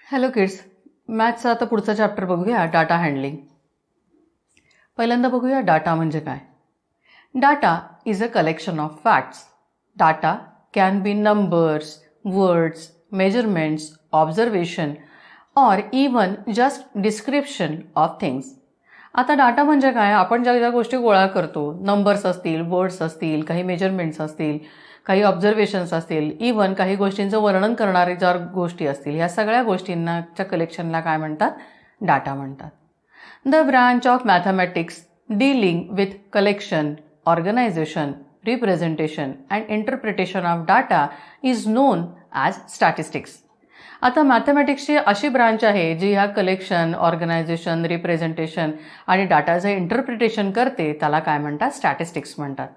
Hello kids, मॅथ्सचा आता पुढचा chapter बघूया, डाटा हँडलिंग. पहिल्यांदा बघूया डाटा म्हणजे काय. Data is a collection of facts. Data can be numbers, words, measurements, observation or even just description of things. आता data म्हणजे काय, आपण ज्या ज्या गोष्टी गोळा करतो, नंबर्स असतील, वर्ड्स असतील, काही मेजरमेंट्स असतील, काही ऑब्झर्वेशन्स असतील, इवन काही गोष्टींचं वर्णन करणारे ज्या गोष्टी असतील, ह्या सगळ्या गोष्टींच्या कलेक्शनला काय म्हणतात, डाटा म्हणतात. The branch of mathematics dealing with collection, organisation, representation and interpretation of data is known as statistics. आता मॅथमॅटिक्सची अशी ब्रांच आहे जी ह्या कलेक्शन, ऑर्गनायझेशन, रिप्रेझेंटेशन आणि डाटाचं इंटरप्रिटेशन करते, त्याला काय म्हणतात, स्टॅटिस्टिक्स म्हणतात.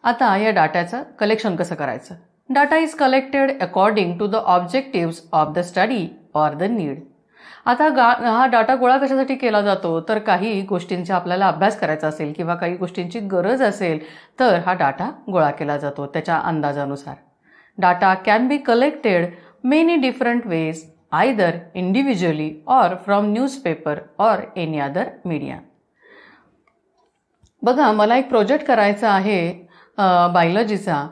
आता या डाटाचं कलेक्शन कसं करायचं. Data is collected according to the objectives of the study or the need. आता हा डाटा गोळा कशासाठी केला जातो, तर काही गोष्टींचा आपल्याला अभ्यास करायचा असेल किंवा काही गोष्टींची गरज असेल तर हा डाटा गोळा केला जातो त्याच्या अंदाजानुसार. Data can be collected many different ways, either individually or from newspaper or any other media. बघा, मला एक प्रोजेक्ट करायचा आहे बायोलॉजीचा,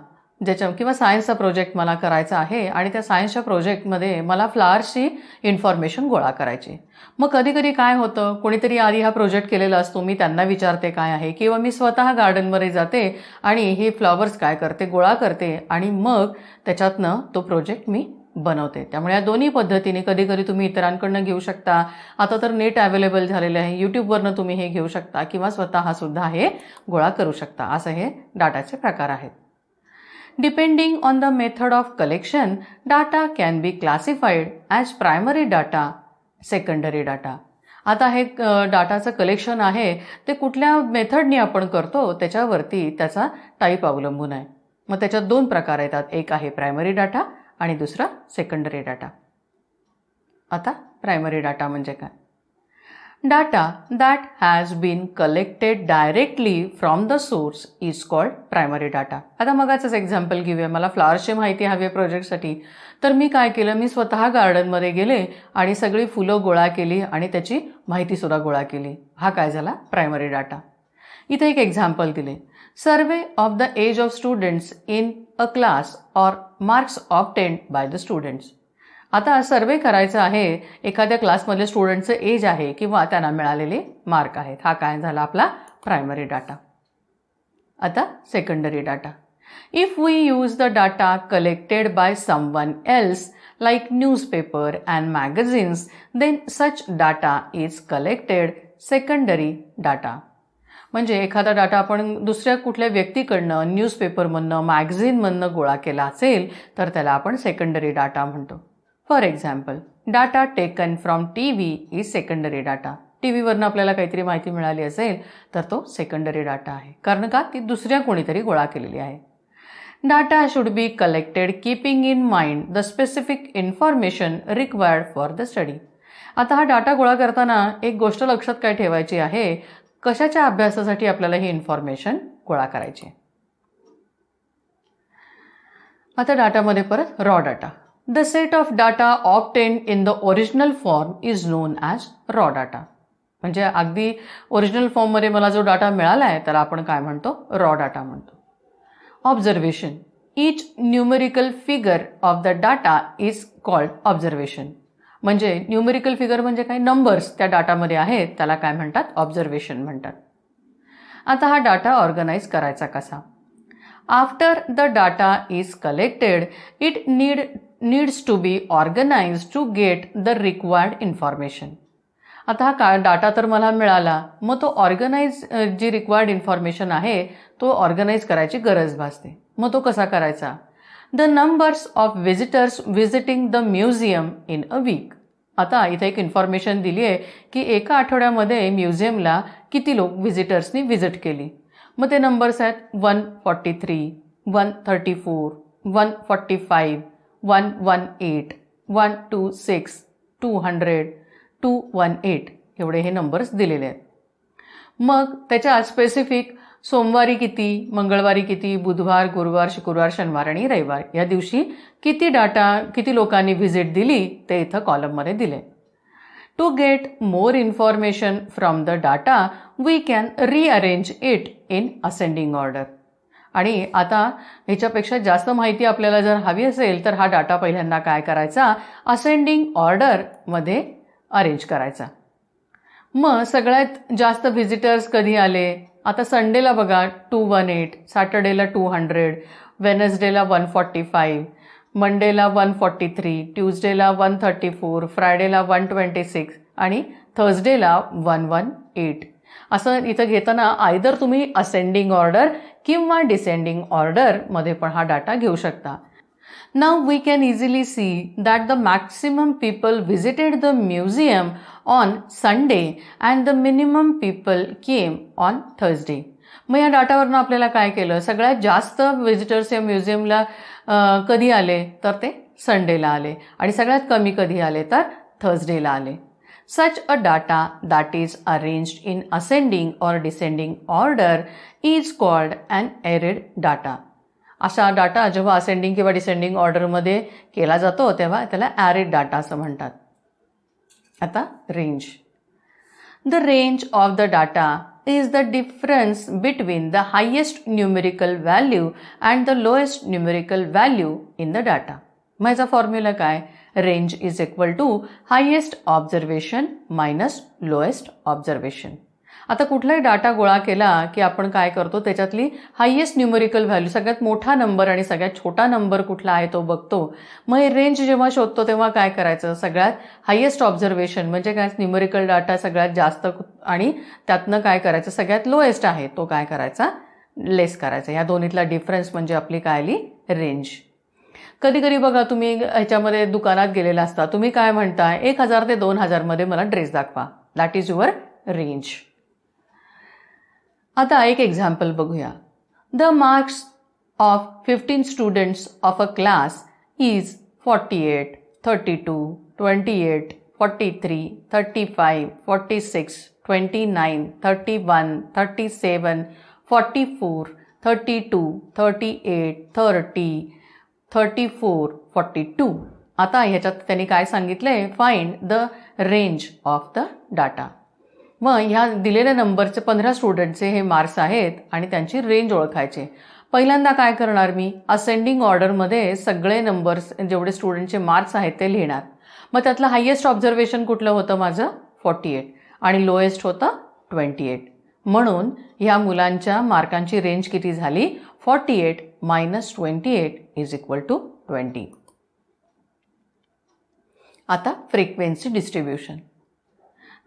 किंवा सायन्सचा प्रोजेक्ट मला करायचा आहे आणि त्या सायन्सच्या प्रोजेक्टमध्ये मला फ्लावर्सची इन्फॉर्मेशन गोळा करायची. मग कधी कधी काय होतं, कोणीतरी आधी हा प्रोजेक्ट केलेला असतो, मी त्यांना विचारते काय आहे, किंवा मी स्वतः गार्डनमध्ये जाते आणि हे फ्लॉवर्स काय करते, गोळा करते आणि मग त्याच्यातनं तो प्रोजेक्ट मी बनवते. त्यामुळे या दोन्ही पद्धतीने कधी कधी तुम्ही इतरांकडनं घेऊ शकता. आता तर नेट अवेलेबल झालेलं आहे, यूट्यूबवरनं तुम्ही हे घेऊ शकता किंवा स्वतः सुद्धा हे गोळा करू शकता. असं हे डाटाचे प्रकार आहेत. Depending on the method of collection, data can be classified as primary data, secondary data. आता हे डाटाचं कलेक्शन आहे ते कुठल्या मेथडनी आपण करतो त्याच्यावरती त्याचा टाईप अवलंबून आहे. मग त्याच्यात दोन प्रकार येतात, एक आहे प्रायमरी डाटा आणि दुसरा सेकंडरी डाटा. आता प्रायमरी डाटा म्हणजे काय. Data that has been collected directly from the source is called primary data. आता मगाचंच एक्झाम्पल घेऊया. मला फ्लावर्सची माहिती हवी आहे प्रोजेक्टसाठी, तर मी काय केलं, मी स्वतः गार्डनमध्ये गेले आणि सगळी फुलं गोळा केली आणि त्याची माहितीसुद्धा गोळा केली. हा काय झाला, प्रायमरी डाटा. इथे एक एक्झाम्पल दिले, survey of the age of students in a class or marks obtained by the students. आता सर्वे करायचा आहे एखाद्या क्लासमधल्या स्टुडंटचं एज आहे किंवा त्यांना मिळालेले मार्क आहेत. हा काय झाला आपला प्रायमरी डाटा. आता secondary data. If we use the data collected by someone else like newspaper and magazines, then such data is collected secondary data. म्हणजे एखादा डाटा आपण दुसऱ्या कुठल्या व्यक्तीकडनं, न्यूजपेपरमधनं, मॅगझिनमधनं गोळा केला असेल तर त्याला आपण सेकंडरी डाटा म्हणतो. For example, data taken from TV is secondary data. टीव्हीवरनं आपल्याला काहीतरी माहिती मिळाली असेल तर तो सेकंडरी डाटा आहे, कारण का, ती दुसऱ्या कोणीतरी गोळा केलेली आहे. Data should be collected keeping in mind the specific information required for the study. आता हा डाटा गोळा करताना एक गोष्ट लक्षात काय ठेवायची आहे, कशाच्या अभ्यासासाठी आपल्याला ही इन्फॉर्मेशन गोळा करायची. आता डाटामध्ये परत raw data. The set of data obtained in the original form is known as raw data. म्हणजे अगदी ओरिजिनल फॉर्ममध्ये मला जो डाटा मिळाला आहे त्याला आपण काय म्हणतो, रॉ डाटा म्हणतो. Observation. Each numerical figure of the data is called observation. म्हणजे न्यूमेरिकल फिगर म्हणजे काय, नंबर्स त्या डाटामध्ये आहेत, त्याला काय म्हणतात, ऑब्झर्वेशन म्हणतात. आता हा डाटा ऑर्गनाईज करायचा कसा. After the data is collected, it needs to be organized to get the required information. आता हा डाटा तर मला मिळाला, मग तो ऑर्गनाईज, जी रिक्वायर्ड इन्फॉर्मेशन आहे तो ऑर्गनाईज करायची गरज भासते. मग तो कसा करायचा. The numbers of visitors visiting the museum in a week. आता इथे एक इन्फॉर्मेशन दिली आहे की एका आठवड्यामध्ये म्युझियमला किती लोक व्हिजिटर्सनी व्हिजिट केली. मग ते नंबर्स आहेत 143, 134, 145, 118, 126, 200, 218 एवढे हे नंबर्स दिलेले आहेत. मग त्याच्यात स्पेसिफिक सोमवारी किती, मंगळवारी किती, बुधवार, गुरुवार, शुक्रवार, शनिवार आणि रविवार या दिवशी किती डाटा, किती लोकांनी व्हिजिट दिली ते इथं कॉलममध्ये दिले. To get more information from the data we can rearrange it in ascending order. आणि आता ह्याच्यापेक्षा जास्त माहिती आपल्याला जर हवी असेल तर हा डाटा पहिल्यांदा काय करायचा, असेंडिंग ऑर्डरमध्ये अरेंज करायचा. मग सगळ्यात जास्त व्हिजिटर्स कधी आले, आता संडेला बघा 218, सॅटर्डेला 200, वेनसडेला 145, मंडेला 143, ट्यूजडेला 134, फ्रायडेला 126 आणि थर्सडेला 118. असं इथं घेताना आयदर तुम्ही असेंडिंग ऑर्डर किंवा डिसेंडिंग ऑर्डरमध्ये पण हा डाटा घेऊ शकता. Now we can easily see that the maximum people visited the museum on Sunday and the minimum people came on Thursday. मग या डाटावरनं आपल्याला काय केलं, सगळ्यात जास्त व्हिजिटर्स या म्युझियमला कधी आले तर ते संडेला आले आणि सगळ्यात कमी कधी आले तर थर्सडेला आले. Such a data that is arranged in ascending or descending order is called an arrayed data. असा डाटा जेव्हा असेंडिंग किंवा डिसेंडिंग ऑर्डरमध्ये केला जातो तेव्हा त्याला ॲरेड डाटा असं म्हणतात. आता range. The range of the data is the difference between the highest numerical value and the lowest numerical value in the data. मग याचा फॉर्म्युला काय, range is equal to highest observation minus lowest observation. आता कुठलाही data गोळा केला की आपण काय करतो, त्याच्यातली हायेस्ट न्यूमेरिकल व्हॅल्यू, सगळ्यात मोठा नंबर आणि सगळ्यात छोटा नंबर कुठला आहे तो बघतो. मग हे रेंज जेव्हा शोधतो तेव्हा काय करायचं, सगळ्यात हायेस्ट ऑब्झर्वेशन म्हणजे काय, न्यूमेरिकल डाटा सगळ्यात जास्त आणि त्यातनं काय करायचं, सगळ्यात लोएस्ट आहे तो काय करायचा, लेस करायचा. या दोन्हीतला डिफरन्स म्हणजे आपली काय आली, रेंज. कधी कधी बघा तुम्ही ह्याच्यामध्ये दुकानात गेलेला असता, तुम्ही काय म्हणताय, 1000 ते 2000 मध्ये मला ड्रेस दाखवा, दॅट इज युअर रेंज. आता एक एक्झाम्पल बघूया. The marks of 15 students of a class is 48, 32, 28, 43, 35, 46, 29, 31, 37, 44, 32, 38, 30, 34, 42. आता ह्याच्यात त्यांनी काय सांगितलंय, find the range of the data. मग ह्या दिलेल्या नंबरचे 15 स्टुडंटचे हे मार्क्स आहेत आणि त्यांची रेंज ओळखायचे. पहिल्यांदा काय करणार मी, असेंडिंग ऑर्डरमध्ये सगळे नंबर्स जेवढे स्टुडंटचे मार्क्स आहेत ते लिहिणार. मग त्यातलं हायेस्ट ऑब्झर्वेशन कुठलं होतं माझं, 48 आणि लोएस्ट होतं 28. म्हणून ह्या मुलांच्या मार्कांची रेंज किती झाली, 48 मायनस 28 इज इक्वल टू 20. आता frequency distribution.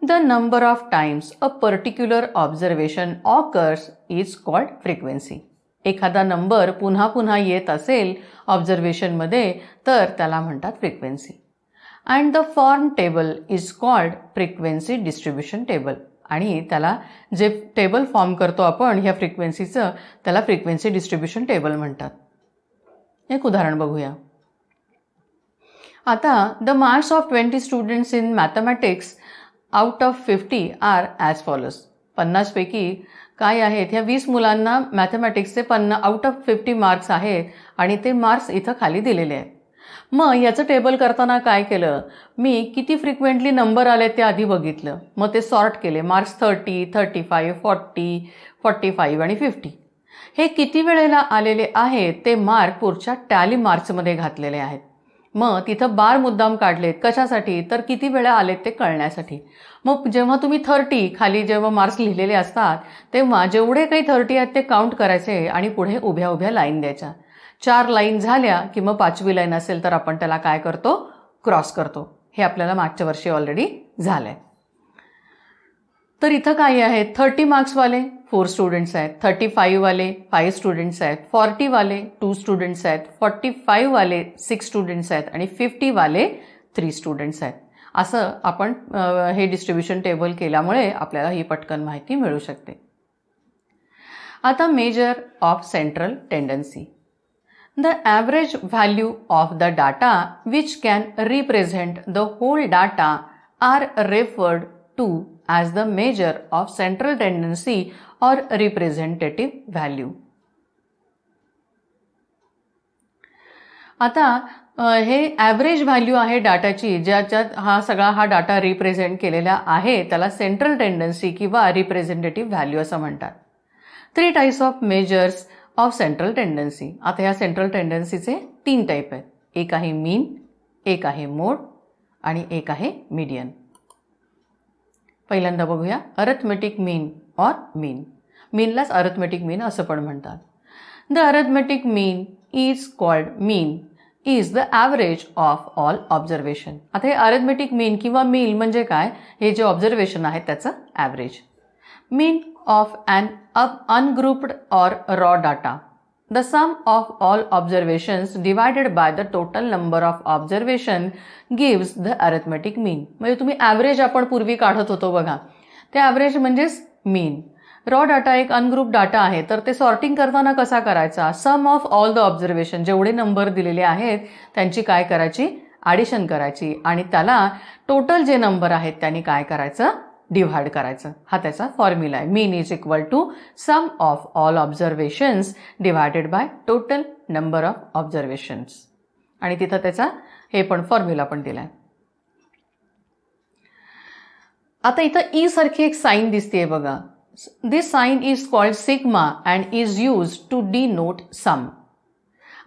The number of times a particular observation occurs is called frequency. एखादा नंबर पुन्हा पुन्हा येत असेल ऑब्झर्वेशनमध्ये तर त्याला म्हणतात frequency. And the form table is called frequency distribution table. आणि त्याला जे टेबल फॉर्म करतो आपण ह्या फ्रिक्वेन्सीचं त्याला फ्रिक्वेन्सी डिस्ट्रीब्युशन टेबल म्हणतात. एक उदाहरण बघूया. आता the marks of 20 students in mathematics out of 50 are as follows. 50 पैकी काय आहेत, ह्या 20 मुलांना मॅथमॅटिक्सचे आउट ऑफ 50 मार्क्स आहेत आणि ते मार्क्स इथं खाली दिलेले आहेत. मग याचं टेबल करताना काय केलं, मी किती फ्रिक्वेंटली नंबर आले ते आधी बघितलं, मग ते सॉर्ट केले. मार्क्स 30, 35, 40, 45 आणि 50 हे किती वेळेला आलेले आहेत ते मार्क पुढच्या टॅली मार्क्समध्ये घातलेले आहेत. मग तिथं बार मुद्दाम काढलेत, कशासाठी तर किती वेळा आलेत ते कळण्यासाठी. मग जेव्हा तुम्ही 30 खाली जेव्हा मार्क्स लिहिलेले असतात तेव्हा जेवढे काही 30 आहेत ते काउंट करायचे आणि पुढे उभ्या उभ्या लाईन द्यायच्या. 4 लाईन झाल्या की मग 5वी लाईन असेल तर आपण त्याला काय करतो, क्रॉस करतो. हे आपल्याला मागच्या वर्षी ऑलरेडी झालंय. तर इथं काय आहे, 30 मार्क्सवाले 4 स्टुडंट्स आहेत, 35 वाले 5 स्टुडंट्स आहेत, 40 वाले 2 स्टुडंट्स आहेत, 45 वाले 6 स्टुडंट्स आहेत आणि 50 वाले 3 स्टुडंट्स आहेत. असं आपण हे डिस्ट्रीब्युशन टेबल केल्यामुळे आपल्याला ही पटकन माहिती मिळू शकते. आता measure of central tendency. The average value of the data which can represent the whole data are referred to as the measure of central tendency or representative value. आता हे ॲव्हरेज व्हॅल्यू आहे डाटाची, ज्याच्यात हा डाटा रिप्रेझेंट केलेला आहे त्याला central tendency किंवा representative value असं म्हणतात. 3 types of measures of central tendency. आता या सेंट्रल टेंडन्सीचे 3 टाईप आहेत. एक आहे मीन, एक आहे मोड आणि एक आहे मीडियन. पहिल्यांदा बघूया अरिथमेटिक मीन ऑर मीन. मीनलाच अरिथमेटिक मीन असं पण म्हणतात. The arithmetic mean is called mean is the average of all observation. आता हे अरिथमेटिक मीन किंवा मीन म्हणजे काय, हे जे ऑब्झर्वेशन आहे त्याचं average. Mean of an ungrouped or raw data. The sum of all observations divided by the total number of observation gives the arithmetic mean. म्हणजे तुम्ही ॲव्हरेज आपण पूर्वी काढत होतो बघा, ते ॲव्हरेज म्हणजेच मीन. रॉ डाटा एक अनग्रुप डाटा आहे, तर ते सॉर्टिंग करताना कसा करायचा, सम ऑफ ऑल द ऑब्झर्वेशन, जेवढे नंबर दिलेले आहेत त्यांची काय करायची, ॲडिशन करायची आणि त्याला टोटल जे नंबर आहेत त्यांनी काय करायचं, डिव्हाइड करायचं. हा त्याचा फॉर्म्युला आहे. Mean is equal to sum of all observations divided by total number of observations. आणि तिथं त्याचा हे पण फॉर्म्युला पण दिला आहे. आता इथं ई सारखी एक साईन दिसतेय बघा. This sign is called sigma and is use to denote sum.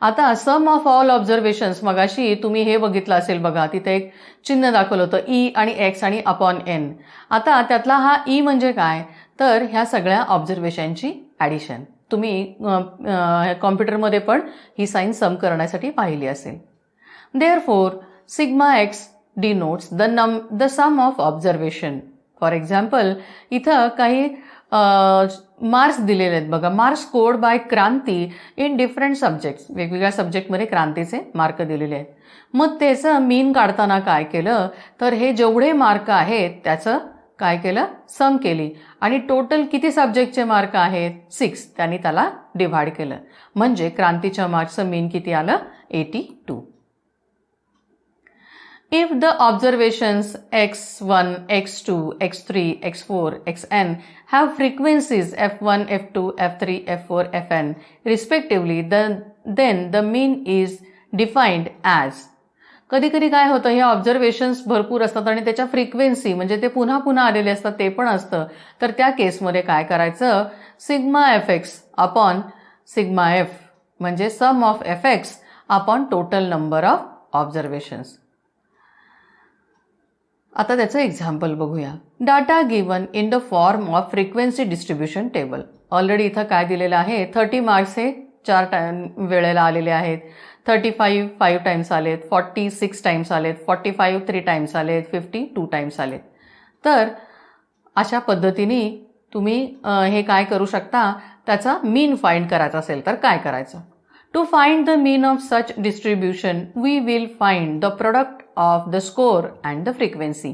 आता सम ऑफ ऑल ऑब्झर्वेशन्स, मगाशी तुम्ही हे बघितलं असेल बघा, तिथे एक चिन्ह दाखवलं होतं ई आणि एक्स आणि अपॉन एन. आता त्यातला हा ई म्हणजे काय, तर ह्या सगळ्या ऑब्झर्वेशनची ॲडिशन. तुम्ही कॉम्प्युटरमध्ये पण ही साईन सम करण्यासाठी पाहिली असेल. Therefore sigma X denotes the sum of observation. For example इथं काही मार्क्स दिलेले आहेत बघा. Marks scored by Kranti in different subjects. वेगवेगळ्या सब्जेक्टमध्ये क्रांतीचे मार्क दिलेले आहेत. मग त्याचं मीन काढताना काय केलं, तर हे जेवढे मार्क आहेत त्याचं काय केलं, सम केली आणि टोटल किती सब्जेक्टचे मार्क आहेत 6, त्यांनी त्याला डिव्हाइड केलं. म्हणजे क्रांतीच्या मार्क्सचं मीन किती आलं, 82. If the observations x1, x2, x3, x4, xn have frequencies f1, f2, f3, f4, fn respectively, then the mean is defined as. कधी कधी काय होतं, हे ऑब्झर्वेशन्स भरपूर असतात आणि त्याच्या फ्रिक्वेन्सी म्हणजे ते पुन्हा पुन्हा आलेले असतात ते पण असतं. तर त्या केसमध्ये काय करायचं, sigma F X upon sigma F म्हणजे sum of F X upon total number of observations. आता त्याचं एक्झाम्पल बघूया. Data given in the form of frequency distribution table. Already इथं काय दिलेलं आहे, 30 मार्क्स हे 4 वेळेला आलेले आहेत, 35 5 टाइम्स आलेत, 40 6 टाइम्स आलेत, 45 3 टाइम्स आलेत, 50 2 टाइम्स आलेत. तर अशा पद्धतीने तुम्ही हे काय करू शकता, त्याचा मीन फाइंड करायचा असेल तर काय करायचं. To find the mean of such distribution, we will find the product of the score and the frequency.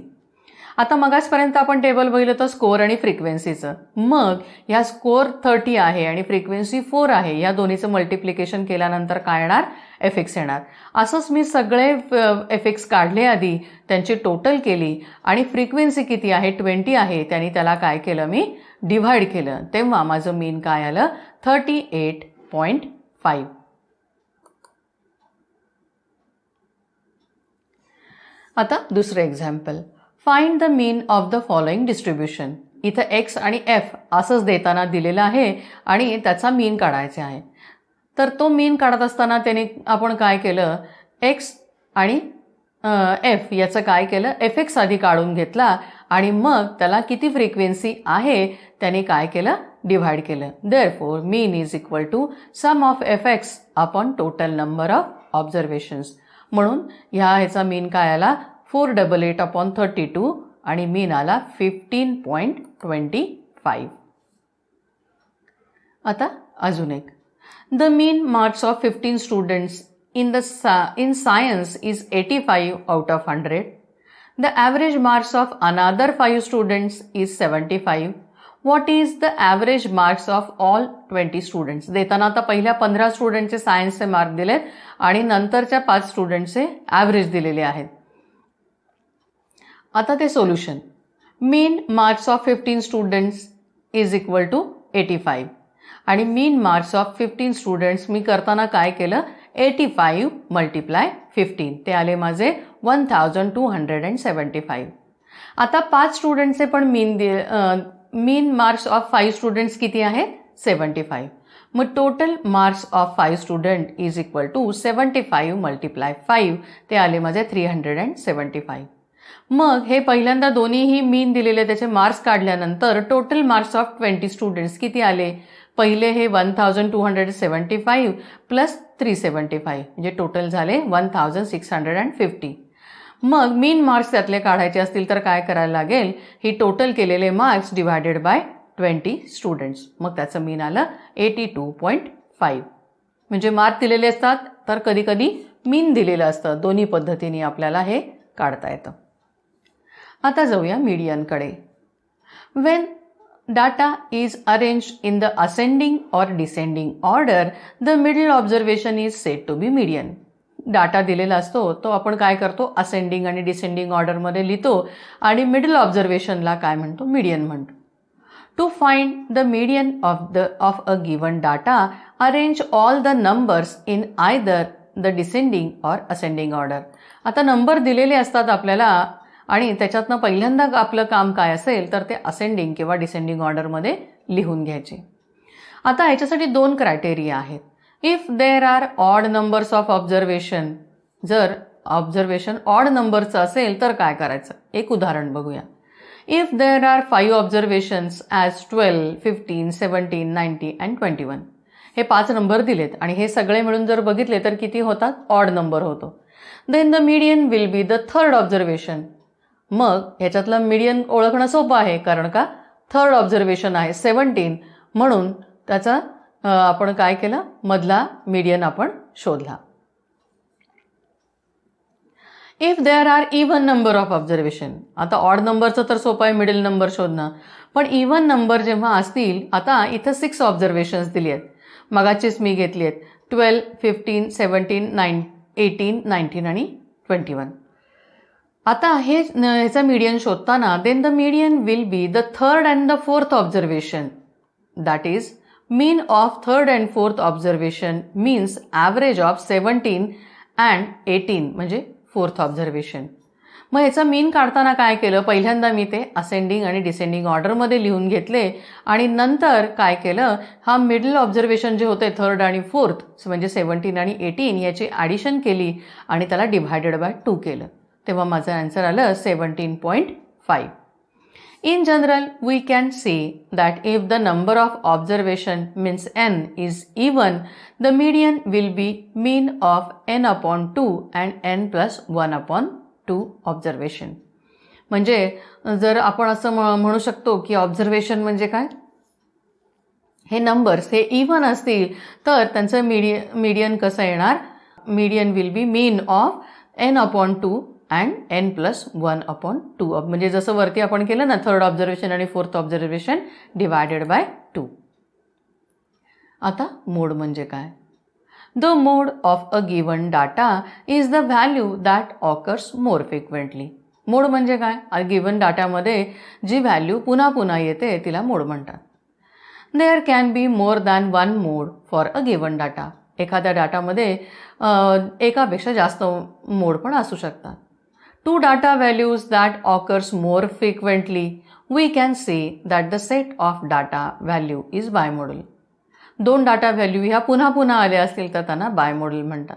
आता मगाचपर्यंत आपण टेबल बघितलं तर स्कोर आणि फ्रिक्वेन्सीचं. मग ह्या स्कोर 30 आहे आणि फ्रिक्वेन्सी 4 आहे, या दोन्हीचं मल्टिप्लिकेशन केल्यानंतर काय येणार, एफ एक्स येणार. असंच मी सगळे एफ एक्स काढले आधी, त्यांची टोटल केली आणि फ्रिक्वेन्सी किती आहे 20 आहे, त्यांनी त्याला काय केलं, मी डिव्हाइड केलं. तेव्हा माझं मीन काय आलं, 38.5. आता दुसरं example. Find the mean of the following distribution. इथं एक्स आणि एफ असंच देताना दिलेलं आहे आणि त्याचा मीन काढायचा आहे. तर तो मीन काढत असताना त्याने आपण काय केलं, एक्स आणि एफ याचं काय केलं, एफ एक्स आधी काढून घेतला आणि मग त्याला किती फ्रिक्वेन्सी आहे त्याने काय केलं, डिव्हाइड केलं. Therefore mean is equal to sum of F X upon total number of observations. म्हणून ह्याचा मीन काय आला, 488 अपॉन 32 आणि मीन आला 15.25. आता अजून एक. The mean marks of 15 students in science is 85 out of 100. The average marks of another 5 students is 75. What is the average marks of all 20 students? देताना आता पहिल्या 15 स्टुडंटचे सायन्सचे मार्क दिलेत आणि नंतरच्या 5 स्टुडंटचे ॲव्हरेज दिलेले आहेत. आता ते solution. Mean marks of 15 students is equal to 85 आणि मीन मार्क्स ऑफ 15 स्टुडंट्स मी करताना काय केलं 85 मल्टिप्लाय 15 ते आले माझे 1275. आता 5 स्टुडंट्सचे पण मीन मार्क्स ऑफ 5 स्टुडंट्स किती आहेत 75. मग total marks of 5 student is equal to 75 multiply 5 ते आले माझे 375. मग हे पहिल्यांदा दोन्हीही मीन दिलेले त्याचे मार्क्स काढल्यानंतर टोटल मार्क्स ऑफ 20 स्टुडंट्स किती आले पहिले हे 1275 प्लस 375 म्हणजे टोटल झाले 1650. मग मीन मार्क्स त्यातले काढायचे असतील तर काय करायला लागेल ही टोटल केलेले मार्क्स डिवायडेड बाय 20 स्टुडंट्स मग त्याचं मीन आलं 82.5. म्हणजे मार्क दिलेले असतात तर कधी कधी मीन दिलेलं असतं दोन्ही पद्धतीने आपल्याला हे काढता येतं. आता जाऊया मीडियनकडे. When data is arranged in the ascending or descending order, the middle observation is said to be median. Data दिलेला असतो तो आपण काय करतो असेंडिंग आणि डिसेंडिंग ऑर्डरमध्ये लिहितो आणि मिडल ऑब्झर्वेशनला काय म्हणतो मीडियन म्हणतो. To find the median of a given data arrange all the numbers in either the descending or ascending order. आता नंबर दिलेले असतात आपल्याला आणि त्याच्यातनं पहिल्यांदा आपलं काम काय असेल तर ते असेंडिंग किंवा डिसेंडिंग ऑर्डरमध्ये लिहून घ्यायचे. आता ह्याच्यासाठी 2 क्रायटेरिया आहेत. If there are odd numbers of observation, जर ऑब्झर्वेशन ऑड नंबरचं असेल तर काय करायचं एक उदाहरण बघूया. If there are 5 observations as 12, 15, 17, 90 and 21. हे 5 नंबर दिलेत आणि हे सगळे मिळून जर बघितले तर किती होतात ऑड नंबर होतो. Then the median will be the third observation. मग ह्याच्यातलं मीडियन ओळखणं सोपं आहे कारण का थर्ड ऑब्झर्वेशन आहे 17 म्हणून त्याचा आपण काय केलं मधला मीडियन आपण शोधला. If there are even number of observation, आता ऑड नंबरचं तर सोपं आहे मिडल नंबर शोधणं, पण इव्हन नंबर जेव्हा असतील आता इथं 6 ऑब्झर्वेशन्स दिली आहेत मगाचीच मी घेतली आहेत 12, 15, 17, 18, 19 आणि 21. आता ह्याचा मीडियन शोधताना then the median will be the third and the fourth observation. That is mean of third and fourth observation means average of 17 and 18 म्हणजे फोर्थ ऑब्झर्वेशन. मग ह्याचा मीन काढताना काय केलं पहिल्यांदा मी ते असेंडिंग आणि डिसेंडिंग ऑर्डरमध्ये लिहून घेतले आणि नंतर काय केलं हा मिडल ऑब्झर्वेशन जे होते थर्ड आणि फोर्थ म्हणजे 17 आणि 18 याची ॲडिशन केली आणि त्याला डिव्हायडेड बाय 2 केलं तेव्हा माझं आन्सर आलं 17.5. In general, we can see that if the number of observation means n is even, the median will be mean of n upon 2 and n plus 1 upon 2 observation. म्हणजे जर आपण असं म्हणू शकतो की ऑब्झर्वेशन म्हणजे काय हे नंबर्स हे इव्हन असतील तर त्यांचं मीडियन कसं येणार median will be mean of n upon 2 and n plus 1 upon 2 म्हणजे जसं वरती आपण केलं ना थर्ड ऑब्झर्वेशन आणि फोर्थ ऑब्झर्वेशन डिवायडेड बाय 2. आता मोड म्हणजे काय the mode of a given data is the value that occurs more frequently. Mode म्हणजे काय गिवन डाटामध्ये जी व्हॅल्यू पुन्हा पुन्हा येते तिला मोड म्हणतात. There can be more than 1 mode for a given data. एखाद्या डाटामध्ये एकापेक्षा जास्त मोड पण असू शकतात. Two data values that occurs more frequently, we can say that the set of data value is bimodal. 2 data value ह्या पुन्हा पुन्हा आल्या असतील तर त्यांना बायमॉडल म्हणतात.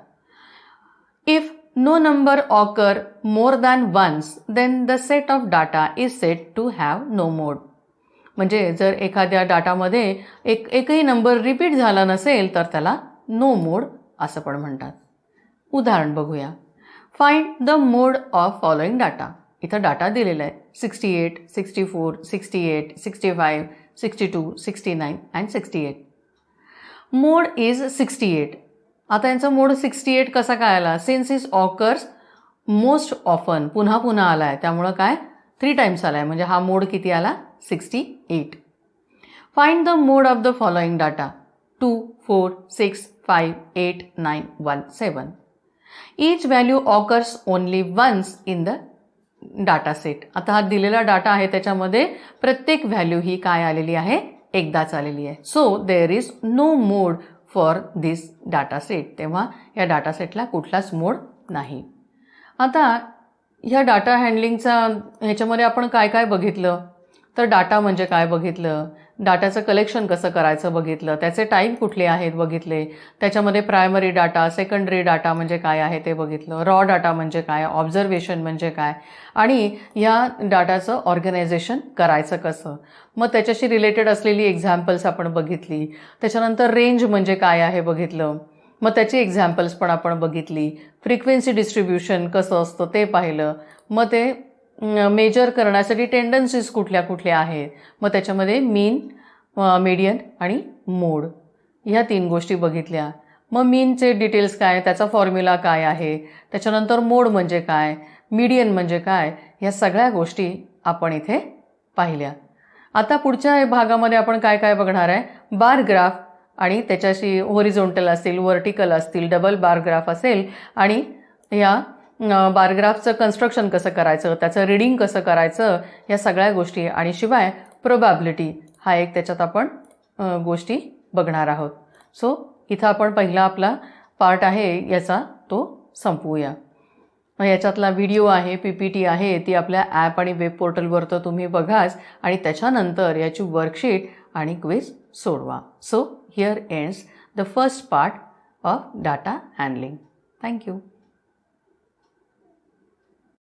If no number occur more than once, then the set of data is said to have no mode. म्हणजे जर एखाद्या डाटामध्ये एकही नंबर रिपीट झाला नसेल तर त्याला नो मोड असं पण म्हणतात. उदाहरण बघूया. Find the mode of following data. इथं डाटा दिलेला आहे 68, 64, 68, 65, 62, 69 अँड 68. Mode is 68. आता यांचा मोड 68 कसा काय आला since is occurs most often पुन्हा पुन्हा आला आहे त्यामुळं काय 3 टाइम्स आला आहे म्हणजे हा मोड किती आला 68. Find the mode of the following data 2, 4, 6, 5, 8, 9, 1, 7. Each value occurs only once in the data set. आता हा दिलेला डाटा आहे त्याच्यामध्ये प्रत्येक व्हॅल्यू ही काय आलेली आहे एकदाच आलेली आहे. So there is no mode for this dataset. तेव्हा या डाटासेटला कुठलाच मोड नाही. आता ह्या डाटा हँडलिंगचा ह्याच्यामध्ये आपण काय काय बघितलं, तर डाटा म्हणजे काय बघितलं, डाटाचं कलेक्शन कसं करायचं बघितलं, त्याचे टाईप कुठले आहेत बघितले, त्याच्यामध्ये प्रायमरी डाटा, सेकंडरी डाटा म्हणजे काय आहे ते बघितलं, रॉ डाटा म्हणजे काय, ऑब्झर्वेशन म्हणजे काय, आणि या डाटाचं ऑर्गनायझेशन करायचं कसं, मग त्याच्याशी रिलेटेड असलेली एक्झाम्पल्स आपण बघितली. त्याच्यानंतर रेंज म्हणजे काय आहे बघितलं, मग त्याची एक्झाम्पल्स पण आपण बघितली. फ्रिक्वेन्सी डिस्ट्रीब्युशन कसं असतं ते पाहिलं. मग ते मेजर करण्यासाठी टेंडन्सीज कुठल्या कुठल्या आहेत, मग त्याच्यामध्ये मीन, मीडियन आणि मोड ह्या 3 गोष्टी बघितल्या. मग मीनचे डिटेल्स काय, त्याचा फॉर्म्युला काय आहे, त्याच्यानंतर मोड म्हणजे काय, मीडियन म्हणजे काय, ह्या सगळ्या गोष्टी आपण इथे पाहिल्या. आता पुढच्या भागामध्ये आपण काय काय बघणार आहे, बार ग्राफ आणि त्याच्याशी होरिझोंटल असतील, व्हर्टिकल असतील, डबल बार ग्राफ असेल आणि या बारग्राफचं कन्स्ट्रक्शन कसं करायचं, त्याचं रीडिंग कसं करायचं, या सगळ्या गोष्टी आणि शिवाय प्रोबॅबिलिटी हा एक त्याच्यात आपण गोष्टी बघणार आहोत. सो इथं आपण पहिला आपला पार्ट आहे याचा तो संपवूया. याच्यातला व्हिडिओ आहे, PPT आहे, ती आपल्या ॲप आणि वेब पोर्टलवर तर तुम्ही बघाच आणि त्याच्यानंतर याची वर्कशीट आणि क्विज सोडवा. So here ends the first part of data handling. Thank you.